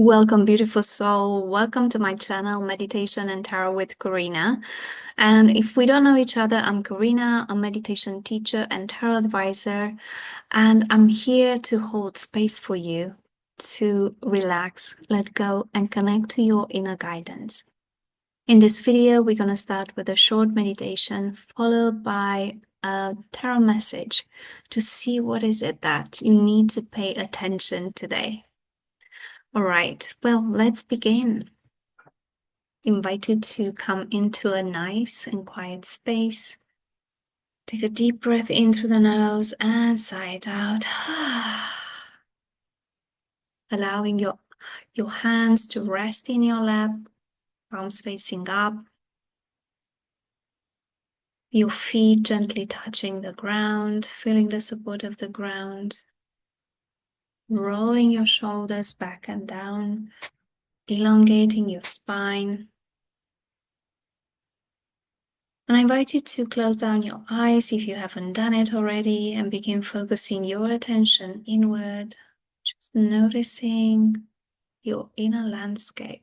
Welcome, beautiful soul. Welcome to my channel, Meditation and Tarot with Corina. And if we don't know each other, I'm Corina, a meditation teacher and tarot advisor. And I'm here to hold space for you to relax, let go, and connect to your inner guidance. In this video, we're going to start with a short meditation followed by a tarot message to see what is it that you need to pay attention today. All right, well, let's begin. Invite you to come into a nice and quiet space. Take a deep breath in through the nose and sigh it out. Allowing your hands to rest in your lap, palms facing up. Your feet gently touching the ground, feeling the support of the ground. Rolling your shoulders back and down, elongating your spine. And I invite you to close down your eyes if you haven't done it already and begin focusing your attention inward, just noticing your inner landscape.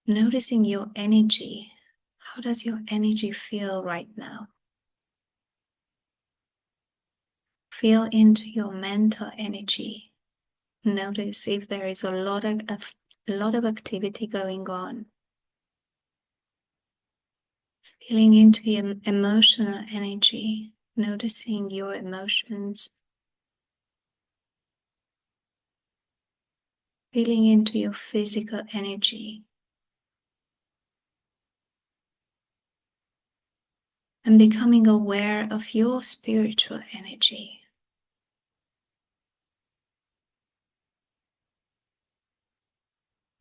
Noticing your energy. How does your energy feel right now? Feel into your mental energy. Notice if there is a lot of activity going on. Feeling into your emotional energy, noticing your emotions. Feeling into your physical energy. And becoming aware of your spiritual energy.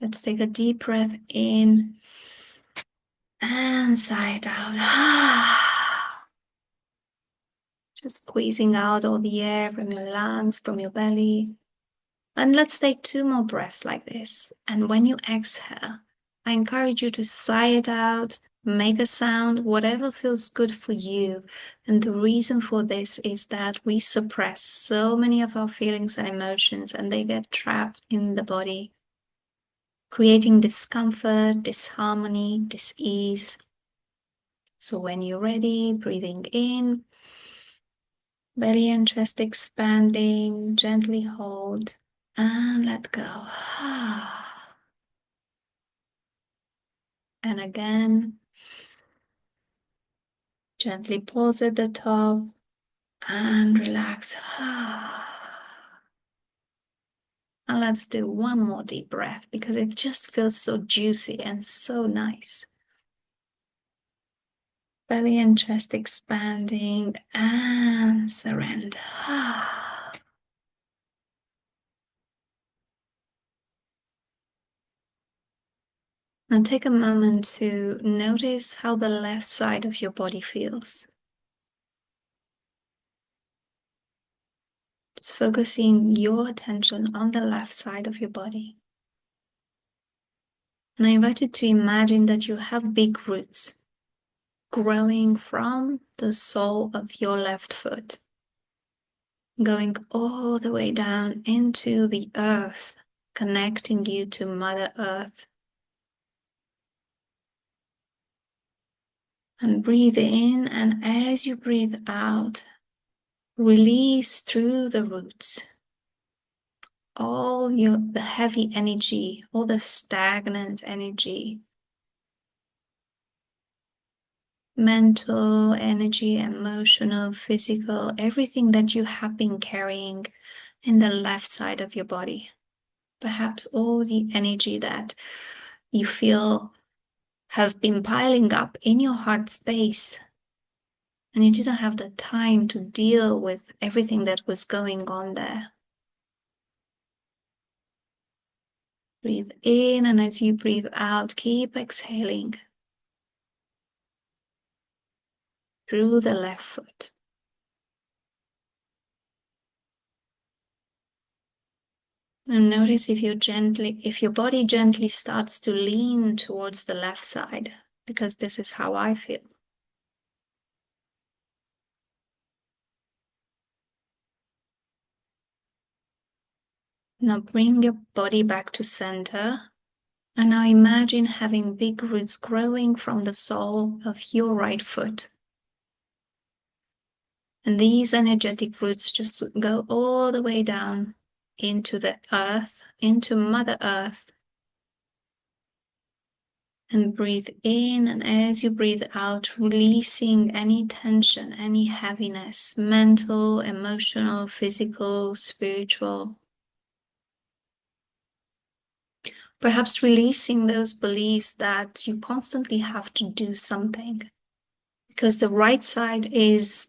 Let's take a deep breath in and sigh it out. Just squeezing out all the air from your lungs, from your belly. And let's take 2 more breaths like this. And when you exhale, I encourage you to sigh it out, make a sound, whatever feels good for you. And the reason for this is that we suppress so many of our feelings and emotions, and they get trapped in the body, creating discomfort, disharmony, dis-ease. So when you're ready, breathing in, belly and chest expanding, gently hold and let go. And again, gently pause at the top and relax. And let's do 1 more deep breath because it just feels so juicy and so nice. Belly and chest expanding and surrender. Now take a moment to notice how the left side of your body feels. Just focusing your attention on the left side of your body. And I invite you to imagine that you have big roots growing from the sole of your left foot, going all the way down into the earth, connecting you to Mother Earth. And breathe in, and as you breathe out, release through the roots all the heavy energy, all the stagnant energy, mental energy, emotional, physical, everything that you have been carrying in the left side of your body. Perhaps all the energy that you feel have been piling up in your heart space, and you didn't have the time to deal with everything that was going on there. Breathe in, and as you breathe out, keep exhaling through the left foot. And notice if your body gently starts to lean towards the left side, because this is how I feel. Now bring your body back to center. And now imagine having big roots growing from the sole of your right foot. And these energetic roots just go all the way down into the earth, into Mother Earth. And breathe in, and as you breathe out, releasing any tension, any heaviness, mental, emotional, physical, spiritual. Perhaps releasing those beliefs that you constantly have to do something, because the right side is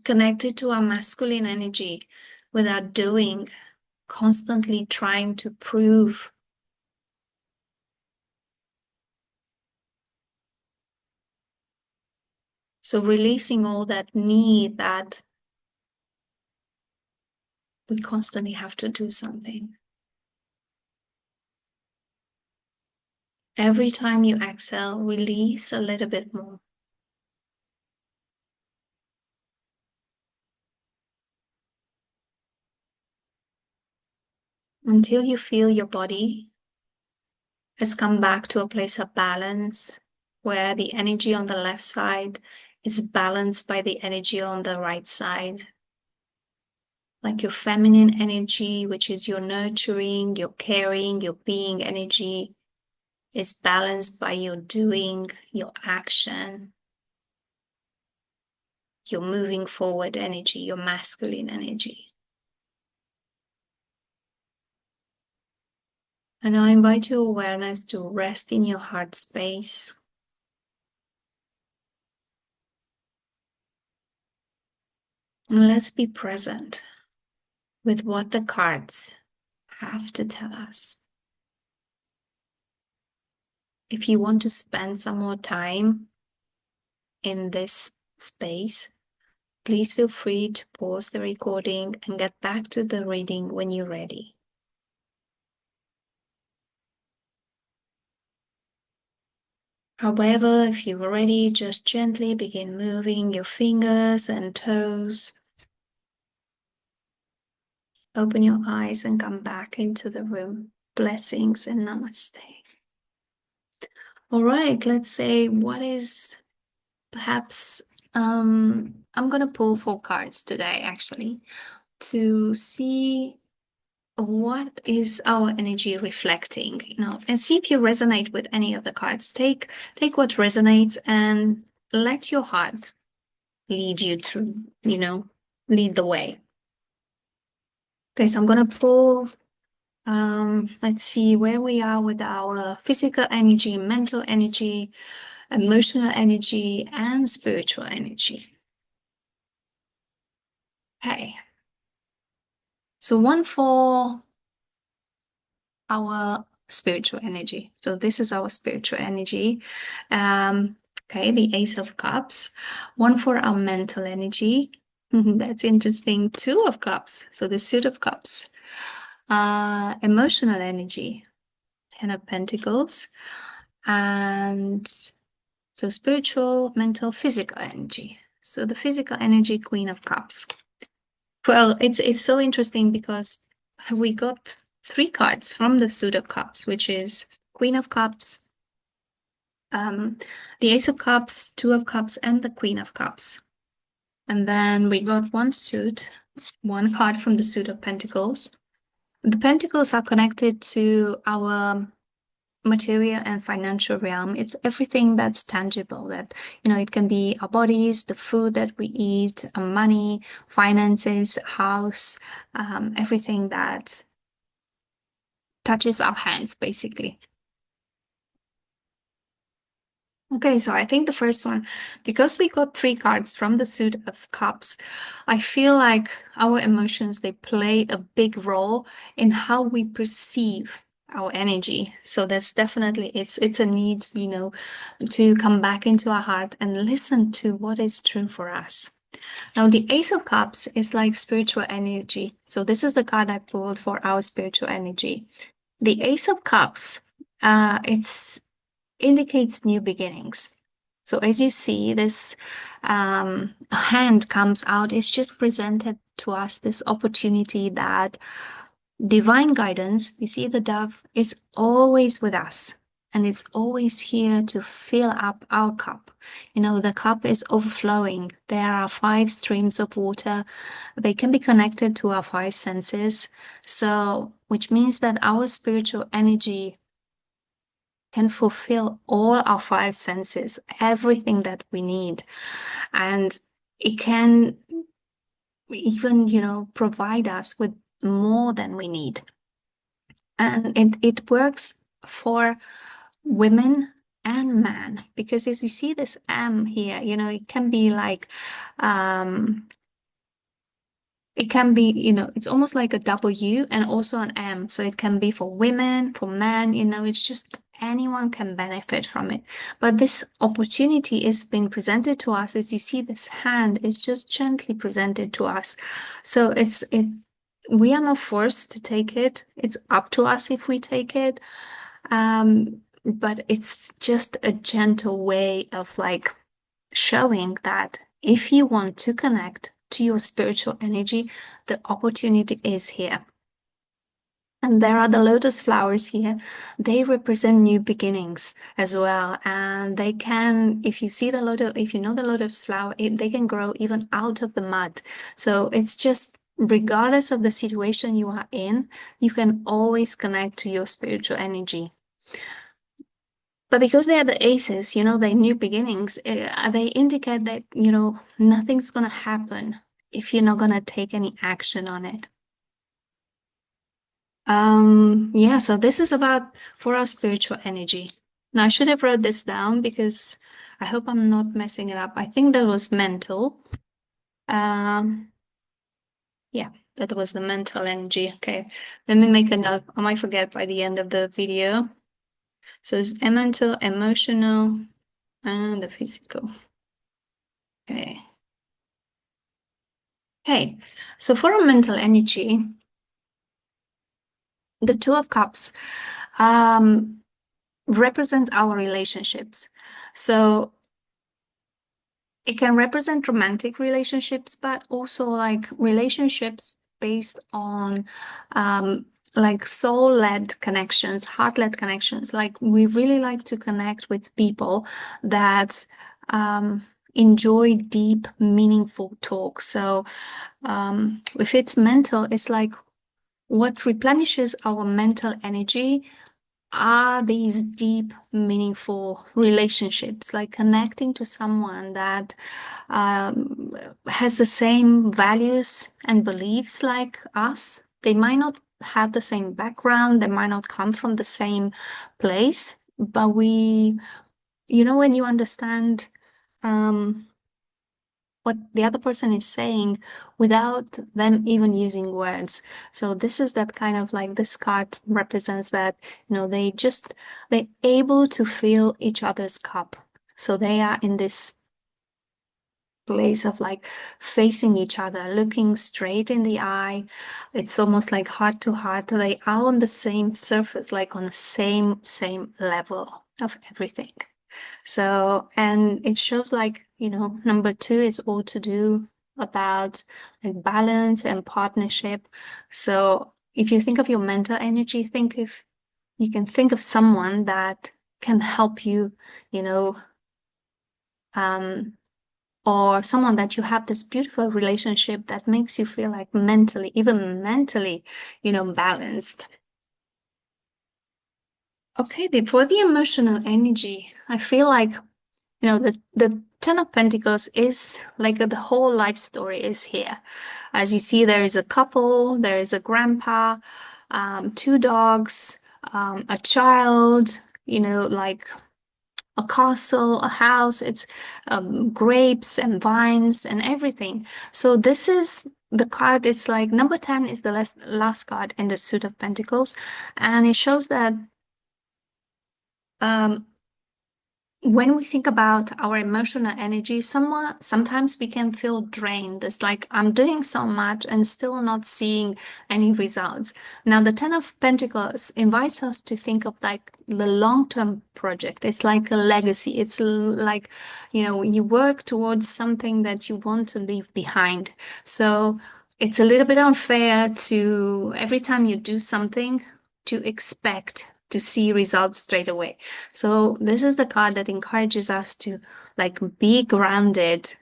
connected to our masculine energy without doing, constantly trying to prove. So releasing all that need that we constantly have to do something. Every time you exhale, release a little bit more. Until you feel your body has come back to a place of balance, where the energy on the left side is balanced by the energy on the right side. Like your feminine energy, which is your nurturing, your caring, your being energy, is balanced by your doing, your action, your moving forward energy, your masculine energy. And I invite your awareness to rest in your heart space. And let's be present with what the cards have to tell us. If you want to spend some more time in this space, please feel free to pause the recording and get back to the reading when you're ready. However, if you're ready, just gently begin moving your fingers and toes. Open your eyes and come back into the room. Blessings and namaste. All right, let's say what is perhaps, I'm going to pull 4 cards today actually to see what is our energy reflecting, and see if you resonate with any of the cards. Take what resonates and let your heart lead you through, lead the way. Okay, so I'm going to pull, let's see where we are with our physical energy, mental energy, emotional energy, and spiritual energy. Okay. So one for our spiritual energy. So this is our spiritual energy. Okay, the Ace of Cups. One for our mental energy. That's interesting. 2 of Cups. So the Suit of Cups. Emotional energy. 10 of Pentacles. And so spiritual, mental, physical energy. So the physical energy, Queen of Cups. Well, it's so interesting because we got 3 cards from the Suit of Cups, which is Queen of Cups, the Ace of Cups, 2 of Cups, and the Queen of Cups. And then we got 1 card from the Suit of Pentacles. The Pentacles are connected to our material and financial realm. It's everything that's tangible, that it can be our bodies, the food that we eat, money, finances, house, everything that touches our hands, basically. Okay, so I think the first one, because we got 3 cards from the Suit of Cups, I feel like our emotions, they play a big role in how we perceive our energy. So that's definitely, it's a need, to come back into our heart and listen to what is true for us. Now, the Ace of Cups is like spiritual energy. So this is the card I pulled for our spiritual energy. The Ace of Cups, it's indicates new beginnings. So as you see, this hand comes out, it's just presented to us this opportunity that divine guidance, you see, the dove is always with us and it's always here to fill up our cup. You know, the cup is overflowing. There are 5 streams of water. They can be connected to our 5 senses. So, which means that our spiritual energy can fulfill all our 5 senses, everything that we need. And it can even, provide us with more than we need. And it works for women and men, because as you see this M here, it can be like it can be, it's almost like a W and also an M. So it can be for women, for men, it's just anyone can benefit from it. But this opportunity is being presented to us. As you see, this hand is just gently presented to us. So we are not forced to take it. It's up to us if we take it. But it's just a gentle way of like showing that if you want to connect to your spiritual energy, the opportunity is here. And there are the lotus flowers here. They represent new beginnings as well. And they can, if you see the lotus, if you know the lotus flower, they can grow even out of the mud. So it's just, regardless of the situation you are in, you can always connect to your spiritual energy. But because they are the aces, they're new beginnings, they indicate that, nothing's going to happen if you're not going to take any action on it. Yeah, so this is about for our spiritual energy. Now, I should have wrote this down because I hope I'm not messing it up. I think that was mental. Yeah, that was the mental energy. Okay, let me make a note. I might forget by the end of the video. So it's mental, emotional, and the physical. Okay. Okay, so for a mental energy, the Two of Cups represents our relationships. So it can represent romantic relationships, but also like relationships based on like soul-led connections, heart-led connections. Like we really like to connect with people that enjoy deep, meaningful talk. So if it's mental, it's like what replenishes our mental energy are these deep, meaningful relationships, like connecting to someone that has the same values and beliefs like us. They might not have the same background, they might not come from the same place, but when you understand what the other person is saying without them even using words. So this is that kind of like this card represents that, they're able to fill each other's cup. So they are in this place of like facing each other, looking straight in the eye. It's almost like heart to heart. They are on the same surface, like on the same level of everything. So, and it shows like, number 2 is all to do about like balance and partnership. So if you think of your mental energy, think if you can think of someone that can help you, you know, um, or someone that you have this beautiful relationship that makes you feel like mentally, even mentally, balanced. Okay, for the emotional energy, I feel like the Ten of Pentacles is like the whole life story is here. As you see, there is a couple, there is a grandpa, 2 dogs, a child, like a castle, a house. It's grapes and vines and everything. So this is the card. It's like number 10 is the last card in the Suit of Pentacles, and it shows that um, when we think about our emotional energy, sometimes we can feel drained. It's like I'm doing so much and still not seeing any results. Now, the Ten of Pentacles invites us to think of like the long-term project. It's like a legacy. It's like, you work towards something that you want to leave behind. So it's a little bit unfair to every time you do something to expect to see results straight away. So this is the card that encourages us to like be grounded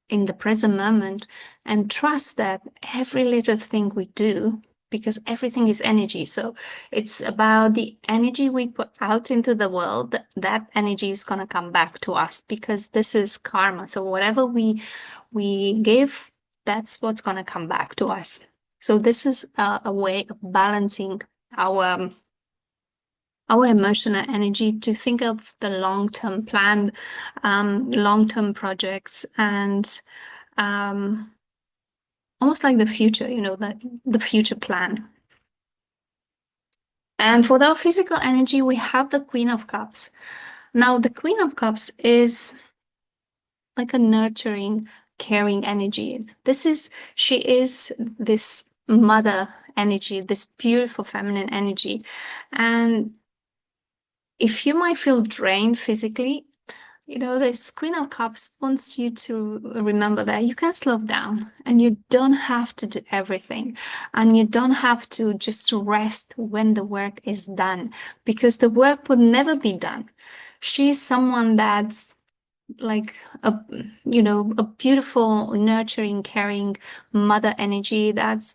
in the present moment and trust that every little thing we do, because everything is energy. So it's about the energy we put out into the world, that energy is going to come back to us because this is karma. So whatever we give, that's what's going to come back to us. So this is a way of balancing our our emotional energy to think of the long-term plan, long-term projects, and um, almost like the future, the future plan. And for the physical energy, we have the Queen of Cups. Now, the Queen of Cups is like a nurturing, caring energy. She is this mother energy, this beautiful feminine energy. And if you might feel drained physically, this Queen of Cups wants you to remember that you can slow down and you don't have to do everything. And you don't have to just rest when the work is done because the work would never be done. She's someone that's like a beautiful, nurturing, caring mother energy that's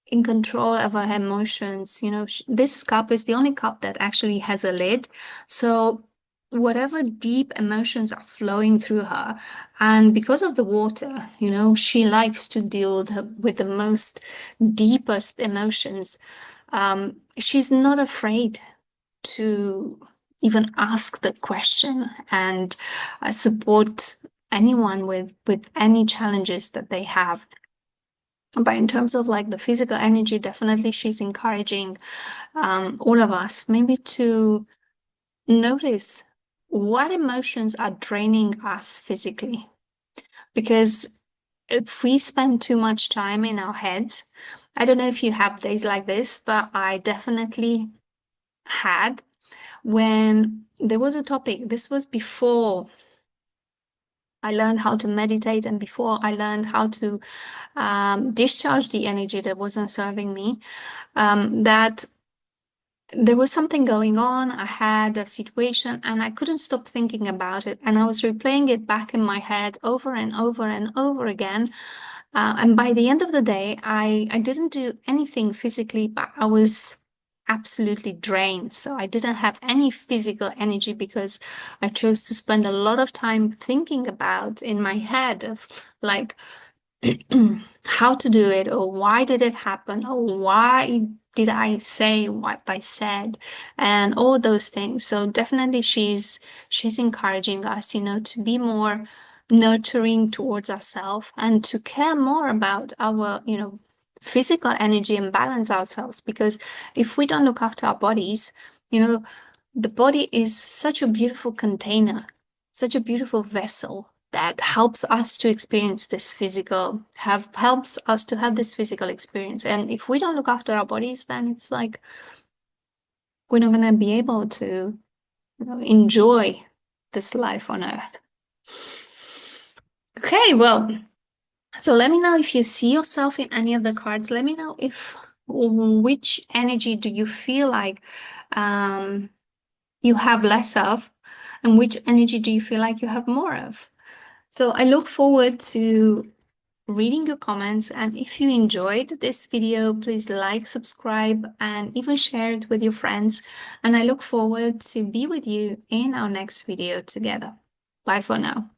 in control of her emotions. This cup is the only cup that actually has a lid. So whatever deep emotions are flowing through her, and because of the water, she likes to deal with the most deepest emotions. She's not afraid to even ask the question and support anyone with any challenges that they have. But in terms of like the physical energy, definitely she's encouraging all of us maybe to notice what emotions are draining us physically. Because if we spend too much time in our heads, I don't know if you have days like this, but I definitely had when there was a topic. This was before I learned how to meditate and before I learned how to discharge the energy that wasn't serving me. That there was something going on. I had a situation and I couldn't stop thinking about it. And I was replaying it back in my head over and over and over again. And by the end of the day, I didn't do anything physically, but I was absolutely drained. So I didn't have any physical energy because I chose to spend a lot of time thinking about in my head of like, how to do it or why did it happen or why did I say what I said and all those things. So definitely she's encouraging us, to be more nurturing towards ourselves and to care more about our, physical energy and balance ourselves because if we don't look after our bodies, you know, the body is such a beautiful container, such a beautiful vessel that helps us to experience this helps us to have this physical experience. And if we don't look after our bodies, then it's like we're not going to be able to enjoy this life on earth. Okay, well, so let me know if you see yourself in any of the cards. Let me know if which energy do you feel like um, you have less of, and which energy do you feel like you have more of? So I look forward to reading your comments. And if you enjoyed this video, please like, subscribe, and even share it with your friends. And I look forward to be with you in our next video together. Bye for now.